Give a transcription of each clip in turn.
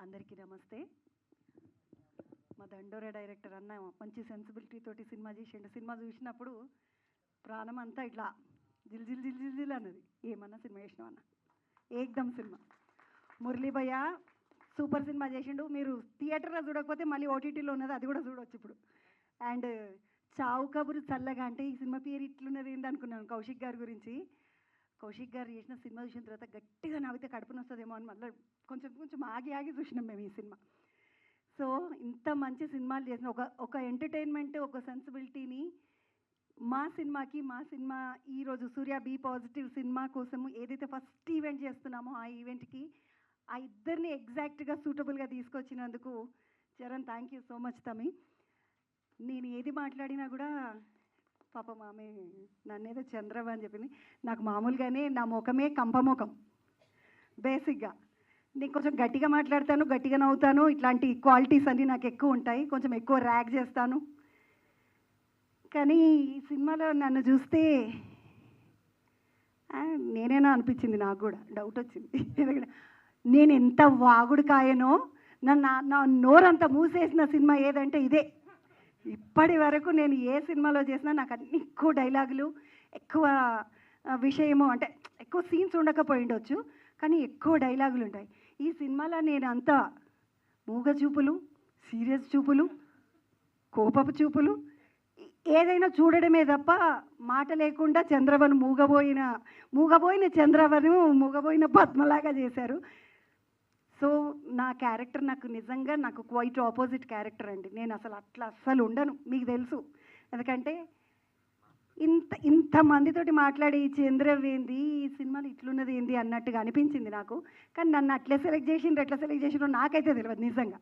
అందరికీ నమస్తే. మా దండోరా డైరెక్టర్ అన్న మంచి సెన్సిబిలిటీ తోటి సినిమా చేసిండు. సినిమా చూసినప్పుడు ప్రాణం అంతా ఇట్లా జిల్ జిల్ జిల్ జిల్ జిల్ అన్నది. ఏమన్నా సినిమా చేసినావు అన్న, ఏకదమ్ సినిమా. మురళీ భయ్య సూపర్ సినిమా చేసిండు. మీరు థియేటర్లో చూడకపోతే మళ్ళీ ఓటీటీలో ఉన్నది, అది కూడా చూడవచ్చు ఇప్పుడు. అండ్ చావు కబురు చల్లగా అంటే ఈ సినిమా పేరు ఇట్లున్నది ఏంటి అనుకున్నాను కౌశిక్ గారి గురించి. కౌశిక్ గారు చేసిన సినిమా చూసిన తర్వాత గట్టిగా నవ్వితే కడుపున వస్తుందేమో అని మళ్ళీ కొంచెం ఆగి ఆగి చూసినాం మేము ఈ సినిమా. సో ఇంత మంచి సినిమాలు చేసిన ఒక ఎంటర్టైన్మెంట్, ఒక సెన్సిబిలిటీని మా సినిమా ఈరోజు సూర్య బీ పాజిటివ్ సినిమా కోసము ఏదైతే ఫస్ట్ ఈవెంట్ చేస్తున్నామో ఆ ఈవెంట్కి ఆ ఇద్దరిని ఎగ్జాక్ట్గా సూటబుల్గా తీసుకొచ్చినందుకు Charan thank you so much తమి. నేను ఏది మాట్లాడినా కూడా పాపం ఆమె నన్నేదో చంద్రవ అని చెప్పింది. నాకు మామూలుగానే నా ముఖమే కంపముఖం బేసిక్గా. నేను కొంచెం గట్టిగా మాట్లాడతాను, గట్టిగా నవ్వుతాను, ఇట్లాంటి క్వాలిటీస్ అన్నీ నాకు ఎక్కువ ఉంటాయి. కొంచెం ఎక్కువ ర్యాగ్ చేస్తాను. కానీ ఈ సినిమాలో నన్ను చూస్తే నేనేనా అనిపించింది, నాకు కూడా డౌట్ వచ్చింది. ఎందుకంటే నేను ఎంత వాగుడు కాయనో, నా నోరంతా మూసేసిన సినిమా ఏదంటే ఇదే. ఇప్పటి వరకు నేను ఏ సినిమాలో చేసినా నాకు అన్ని ఎక్కువ డైలాగులు, ఎక్కువ విషయము, అంటే ఎక్కువ సీన్స్ ఉండకపోయి ఉండొచ్చు కానీ ఎక్కువ డైలాగులు ఉంటాయి. ఈ సినిమాలో నేను అంతా మూగ చూపులు, సీరియస్ చూపులు, కోపపు చూపులు, ఏదైనా చూడడమే తప్ప మాట లేకుండా చంద్రవను మూగబోయిన చంద్రవను మూగబోయిన పద్మలాగా చేశారు. సో నా క్యారెక్టర్ నాకు క్వైట్ ఆపోజిట్ క్యారెక్టర్ అండి. నేను అస్సలు ఉండను, మీకు తెలుసు. ఎందుకంటే ఇంతమందితోటి మాట్లాడి ఈ చంద్రవ్ ఏంది, ఈ సినిమాలో ఇట్లున్నది ఏంది అన్నట్టుగా అనిపించింది నాకు. కానీ నన్ను ఎట్లా సెలెక్ట్ చేసిండ్రో నాకైతే తెలియదు నిజంగా.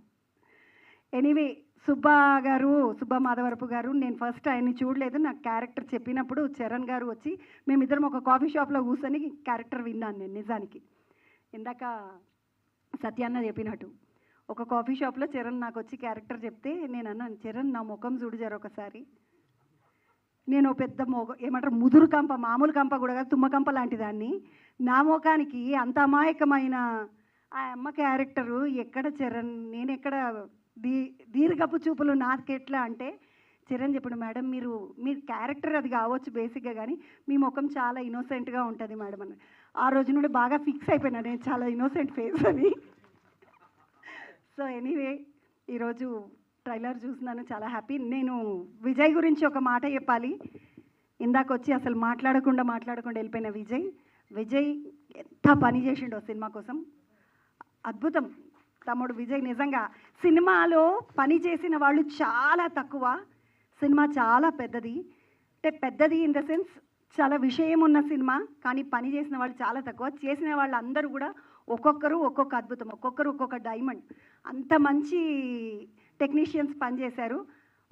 ఎనీవే సుబ్బా మాధవరపు గారు, నేను ఫస్ట్ ఆయన్ని చూడలేదు. నాకు క్యారెక్టర్ చెప్పినప్పుడు చరణ్ గారు వచ్చి మేమిద్దరం ఒక కాఫీ షాప్లో కూర్చొని క్యారెక్టర్ విన్నాను నేను. నిజానికి ఇందాక సత్యాన్న చెప్పినట్టు ఒక కాఫీ షాప్లో చరణ్ నాకు వచ్చి క్యారెక్టర్ చెప్తే నేను అన్నాను, చరణ్ నా ముఖం చూడు జర ఒకసారి. నేను పెద్ద ఏమంటారు ముదురు కంప, మామూలు కంప కూడా కాదు, తుమ్మకంప లాంటి దాన్ని. నా ముఖానికి అంత అమాయకమైన ఆ అమ్మ క్యారెక్టరు ఎక్కడ చరణ్, నేను ఎక్కడ దీర్ఘపు చూపులు నాకెట్లా అంటే చరణ్ చెప్పండి మేడం, మీరు క్యారెక్టర్ అది కావచ్చు బేసిక్గా, కానీ మీ ముఖం చాలా ఇన్నోసెంట్గా ఉంటుంది మేడం అని. ఆ రోజు నుండి బాగా ఫిక్స్ అయిపోయినా నేను చాలా ఇన్నోసెంట్ ఫేస్ అని. సో ఎనీవే ఈరోజు ట్రైలర్ చూస్తున్నాను, చాలా హ్యాపీ. నేను విజయ్ గురించి ఒక మాట చెప్పాలి. ఇందాక వచ్చి అసలు మాట్లాడకుండా వెళ్ళిపోయిన విజయ్ ఎంత పని చేసిండో సినిమా కోసం. అద్భుతం తమ్ముడు విజయ్. నిజంగా సినిమాలో పని చేసిన వాళ్ళు చాలా తక్కువ. సినిమా చాలా పెద్దది, అంటే పెద్దది ఇన్ ద సెన్స్ చాలా విషయం ఉన్న సినిమా, కానీ పని చేసిన వాళ్ళు చాలా తక్కువ. చేసిన వాళ్ళు అందరూ కూడా ఒక్కొక్కరు ఒక్కొక్క అద్భుతం, ఒక్కొక్కరు ఒక్కొక్క డైమండ్. అంత మంచి టెక్నీషియన్స్ పనిచేశారు.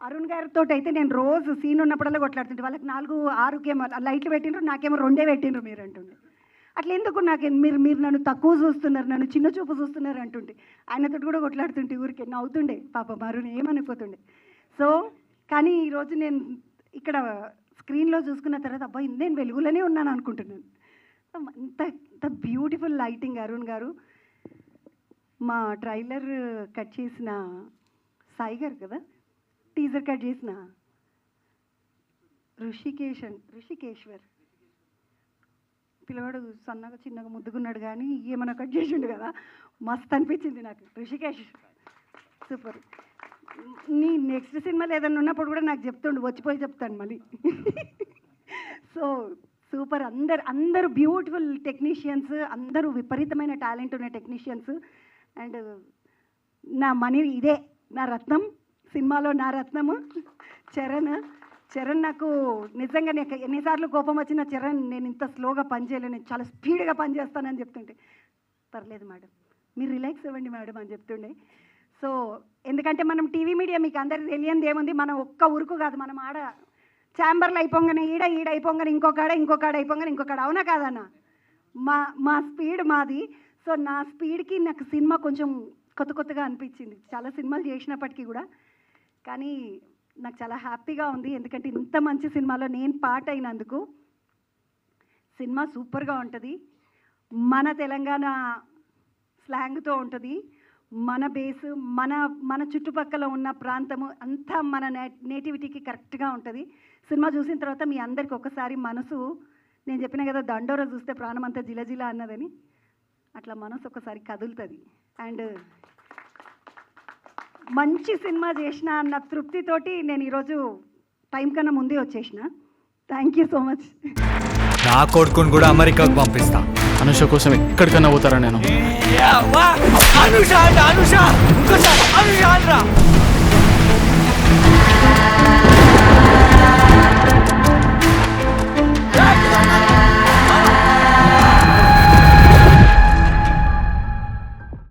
అరుణ్ గారితో అయితే నేను రోజు సీన్ ఉన్నప్పుడల్లా కొట్లాడుతుంటే, వాళ్ళకి 4-6 కెమెరా లైట్లు పెట్టిండ్రు, నాకేమో 2 పెట్టిండ్రు మీరు అంటుండే. అట్లా ఎందుకు మీరు నన్ను తక్కువ చూస్తున్నారు, నన్ను చిన్న చూపు చూస్తున్నారు అంటుంటే ఆయనతో కూడా కొట్లాడుతుంటే ఊరికే నవ్వుతుండే పాపం అరుణ్, ఏమనిపోతుండే. సో కానీ ఈరోజు నేను ఇక్కడ స్క్రీన్లో చూసుకున్న తర్వాత అబ్బాయి నేను వెలుగులోనే ఉన్నాను అనుకుంటున్నాను. అంత బ్యూటిఫుల్ లైటింగ్ అరుణ్ గారు. మా ట్రైలర్ కట్ చేసిన సాయి గారు కదా, టీజర్ కట్ చేసిన ఋషికేశ్వర్ పిల్లవాడు సన్నగా చిన్నగా ముద్దుకున్నాడు, కానీ ఏమైనా కట్ చేసిండు కదా, మస్తు అనిపించింది నాకు. ఋషికేష్ సూపర్. నీ నెక్స్ట్ సినిమాలో ఏదైనా ఉన్నప్పుడు కూడా నాకు చెప్తుండు, వచ్చిపోయి చెప్తాను మళ్ళీ. So super. అందరూ బ్యూటిఫుల్ టెక్నీషియన్స్, అందరూ విపరీతమైన టాలెంట్ ఉన్న టెక్నీషియన్స్. అండ్ నా మనీ ఇదే నా రత్నం, సినిమాలో నా రత్నము చరణ్. నాకు నిజంగా నాకు ఎన్నిసార్లు కోపం వచ్చిన చరణ్, నేను ఇంత స్లోగా పని చేయలేను, నేను చాలా స్పీడ్గా పని చేస్తానని చెప్తుంటే, పర్లేదు మేడం మీరు రిలాక్స్ అవ్వండి మేడం అని చెప్తుండే. సో ఎందుకంటే మనం టీవీ మీడియా మీకు అందరికి తెలియంది ఏముంది, మనం ఒక్క ఊరుకు కాదు, మనం ఆడ ఛాంబర్లో అయిపోగానే ఈడ అయిపోగానే ఇంకొకాడ అయిపోగానే ఇంకొకాడ, అవునా కాదన్నా? మా స్పీడ్ మాది. సో నా స్పీడ్కి నాకు సినిమా కొంచెం కొత్తగా అనిపించింది, చాలా సినిమాలు చేసినప్పటికీ కూడా. కానీ నాకు చాలా హ్యాపీగా ఉంది, ఎందుకంటే ఇంత మంచి సినిమాలో నేను పార్ట్ అయినందుకు. సినిమా సూపర్గా ఉంటుంది, మన తెలంగాణ స్లాంగ్తో ఉంటుంది, మన బేసు మన మన చుట్టుపక్కల ఉన్న ప్రాంతము అంతా మన నేటివిటీకి కరెక్ట్గా ఉంటుంది. సినిమా చూసిన తర్వాత మీ అందరికి ఒకసారి మనసు, నేను చెప్పిన కదా దండోర చూస్తే ప్రాణం అంతా జిలజిల అన్నదని, అట్లా మనసు ఒకసారి కదులుతుంది. అండ్ మంచి సినిమా చేసిన అన్న తృప్తితోటి నేను ఈరోజు టైం కన్నా ముందే వచ్చేసిన. Thank you so much. నా కొడుకుని కూడా అమెరికాకు పంపిస్తా. అనుష కోసం ఎక్కడికన్నా పోతారా నేను? అనుష అనుష ఇంకోసారి అనుష అనరా.